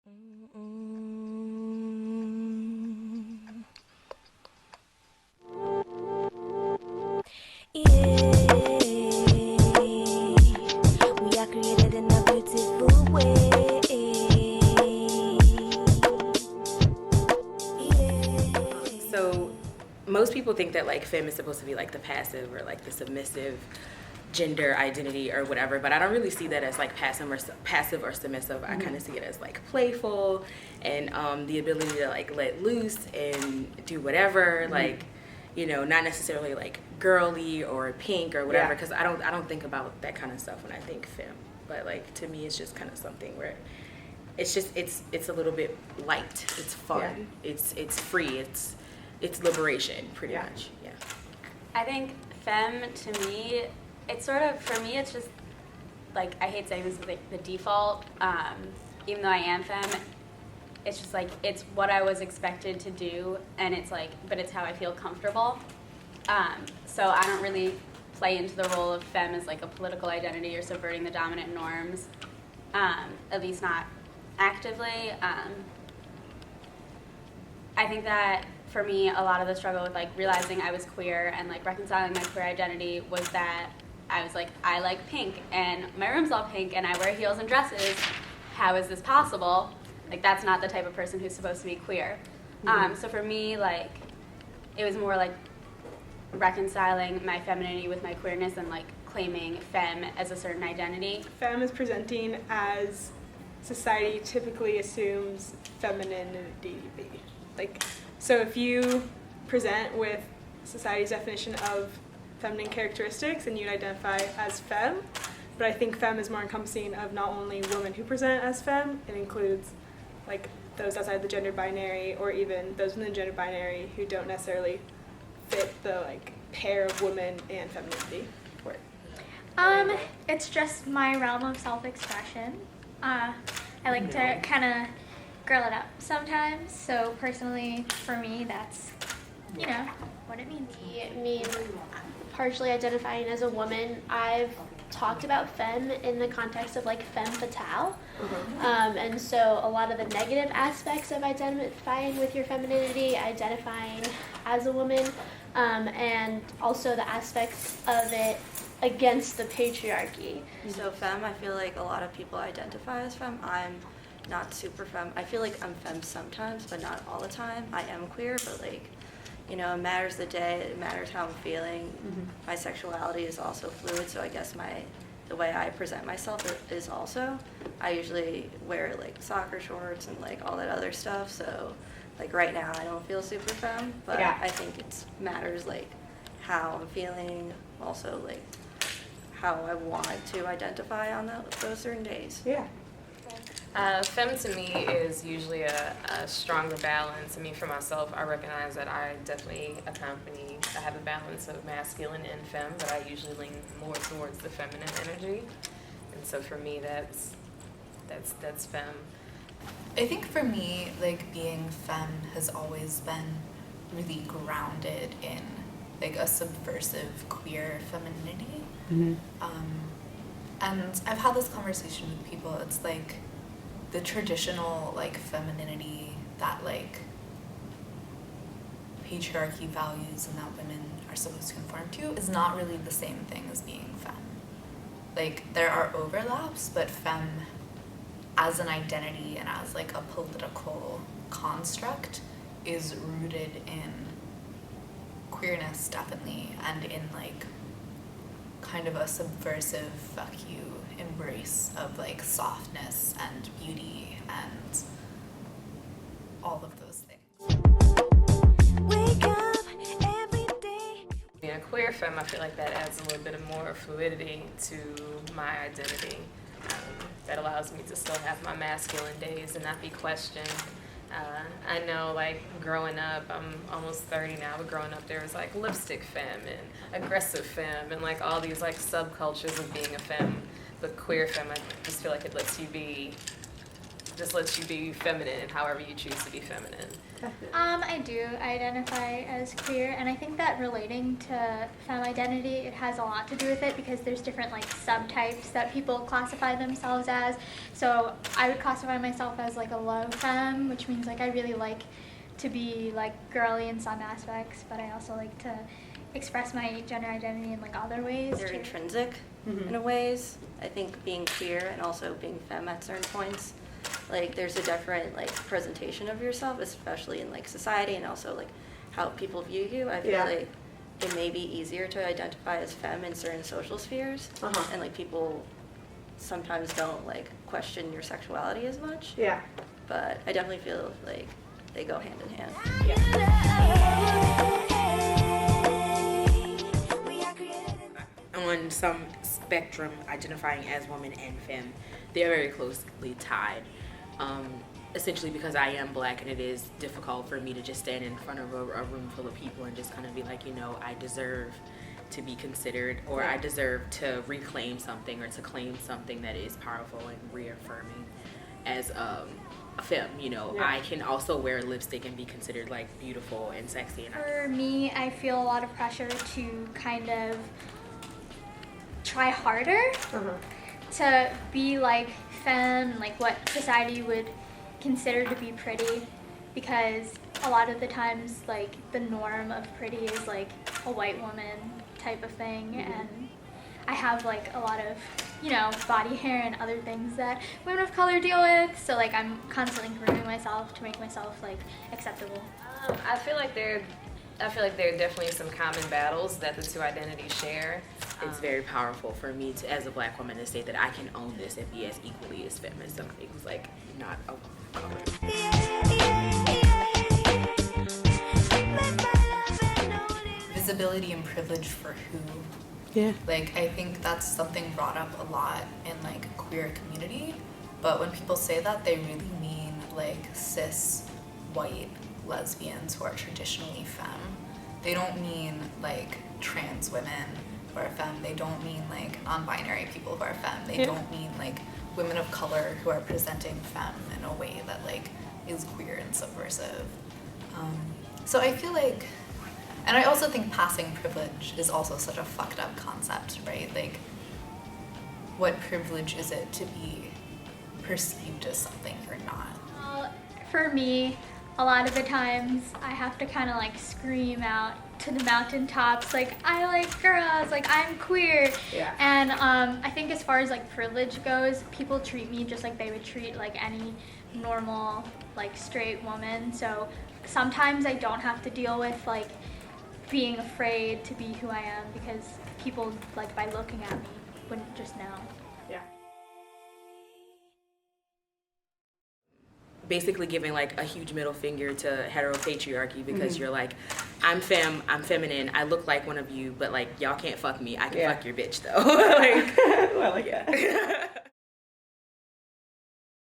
We are created in a beautiful way. So most people think that like femme is supposed to be like the passive or like the submissive gender identity or whatever, but I don't really see that as like passive or submissive. I kind of see it as like playful and the ability to like let loose and do whatever, like, you know, not necessarily like girly or pink or whatever, because I don't think about that kind of stuff when I think femme. But like to me, it's just kind of something where it's just it's a little bit light, it's fun, it's free, it's liberation, pretty much. Yeah. I think femme to me, it's sort of, for me, it's just like, I hate saying this is like the default, even though I am femme, it's just like, it's what I was expected to do, and it's like, but it's how I feel comfortable. So I don't really play into the role of femme as like a political identity or subverting the dominant norms, at least not actively. I think that for me, a lot of the struggle with like realizing I was queer and like reconciling my queer identity was that I was like, I like pink and my room's all pink and I wear heels and dresses. How is this possible? Like, that's not the type of person who's supposed to be queer. So for me, like, it was more like reconciling my femininity with my queerness and like claiming femme as a certain identity. Femme is presenting as society typically assumes femininity to be. Like, so if you present with society's definition of feminine characteristics and you identify as femme, but I think femme is more encompassing of not only women who present as femme, it includes like those outside the gender binary or even those within the gender binary who don't necessarily fit the like pair of women and femininity. It's just my realm of self-expression. I like to kind of girl it up sometimes, so personally for me that's, you know, what it means. Me partially identifying as a woman, I've talked about femme in the context of like femme fatale, and so a lot of the negative aspects of identifying with your femininity, identifying as a woman, and also the aspects of it against the patriarchy. So femme, I feel like a lot of people identify as femme. I'm not super femme. I feel like I'm femme sometimes, but not all the time. I am queer, but like, you know, it matters the day, it matters how I'm feeling. My sexuality is also fluid, so I guess the way I present myself is also, I usually wear like soccer shorts and like all that other stuff, so like right now I don't feel super femme, but I think it matters like how I'm feeling, also like how I want to identify on those certain days. Femme to me is usually a stronger balance. I mean, for myself, I recognize that I definitely I have a balance of masculine and femme, but I usually lean more towards the feminine energy. And so for me, that's femme. I think for me, like, being femme has always been really grounded in like a subversive queer femininity. And I've had this conversation with people. It's like the traditional like femininity that like patriarchy values and that women are supposed to conform to is not really the same thing as being femme. Like, there are overlaps, but femme as an identity and as like a political construct is rooted in queerness, definitely, and in like kind of a subversive fuck you embrace of like softness and beauty and all of those things. Wake up every day. Being a queer femme, I feel like that adds a little bit of more fluidity to my identity. That allows me to still have my masculine days and not be questioned. I know, like, growing up, I'm almost 30 now, but growing up there was like lipstick femme and aggressive femme and like all these like subcultures of being a femme. But queer femme, I just feel like it lets you be just lets you be feminine however you choose to be feminine. I do identify as queer, and I think that relating to femme identity, it has a lot to do with it because there's different like subtypes that people classify themselves as. So I would classify myself as like a low femme, which means like I really like to be like girly in some aspects, but I also like to express my gender identity in like other ways They're too. intrinsic in a ways. I think being queer and also being femme at certain points, like there's a different like presentation of yourself, especially in like society and also like how people view you. I feel like it may be easier to identify as femme in certain social spheres, and like people sometimes don't like question your sexuality as much. Yeah. But I definitely feel like they go hand in hand. On some spectrum, identifying as woman and femme, they're very closely tied. Essentially because I am black and it is difficult for me to just stand in front of a room full of people and just kind of be like, you know, I deserve to be considered, or I deserve to reclaim something or to claim something that is powerful and reaffirming as a femme, you know. I can also wear lipstick and be considered like beautiful and sexy. And For me, I feel a lot of pressure to kind of try harder to be like femme, like what society would consider to be pretty, because a lot of the times like the norm of pretty is like a white woman type of thing, and I have like a lot of, you know, body hair and other things that women of color deal with, so like I'm constantly grooming myself to make myself like acceptable. I feel like there are definitely some common battles that the two identities share. it's very powerful for me to, as a black woman, to say that I can own this and be as equally as femme as somebody who's like not a color. Visibility and privilege for who? Yeah. Like, I think that's something brought up a lot in like queer community, but when people say that, they really mean like cis white lesbians who are traditionally femme. They don't mean like trans women who are femme. They don't mean like non-binary people who are femme. They don't mean like women of color who are presenting femme in a way that like is queer and subversive. So I feel like, and I also think passing privilege is also such a fucked up concept, right? Like, what privilege is it to be perceived as something you're not? Well, for me, a lot of the times I have to kind of like scream out to the mountaintops, like, I like girls, like, I'm queer. Yeah. And I think as far as like privilege goes, people treat me just like they would treat like any normal, like, straight woman. So sometimes I don't have to deal with like being afraid to be who I am, because people, like, by looking at me, wouldn't just know. Yeah. Basically giving like a huge middle finger to heteropatriarchy, because you're like, I'm femme, I'm feminine, I look like one of you, but like y'all can't fuck me. I can fuck your bitch though. Like, well, yeah.